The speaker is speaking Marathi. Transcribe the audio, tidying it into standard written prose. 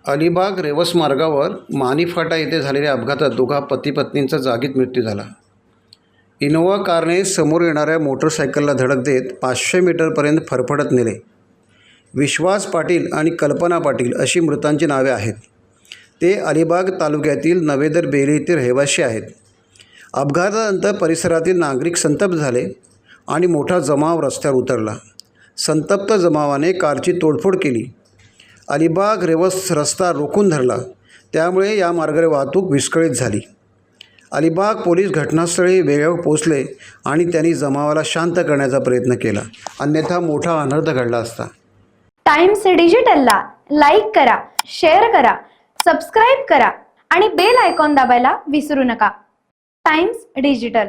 अलिबाग रेवस मार्गावर मानीफाटा येथे झालेल्या अपघातात दोघा पती पत्नींचा जागीच मृत्यू झाला. इनोव्हा कारने समोर येणाऱ्या मोटरसायकलला धडक देत 500 मीटरपर्यंत फरफटत नेले. विश्वास पाटील आणि कल्पना पाटील अशी मृतांची नावे आहेत. ते अलिबाग तालुक्यातील नवेदर बेली येथील रहिवासी आहेत. अपघातानंतर परिसरातील नागरिक संतप्त झाले आणि मोठा जमाव रस्त्यावर उतरला. संतप्त जमावाने कारची तोडफोड केली. अलिबाग रेवस रस्ता रोखून धरला. त्यामुळे या मार्गाने वाहतूक विस्कळीत झाली. अलिबाग पोलीस घटनास्थळी वेगाने पोहोचले आणि त्यांनी जमावाला शांत करण्याचा प्रयत्न केला, अन्यथा मोठा अनर्थ घडला असता. टाइम्स डिजिटलला लाईक करा, शेअर करा, सबस्क्राईब करा आणि बेल आयकॉन दाबायला विसरू नका. Times digital.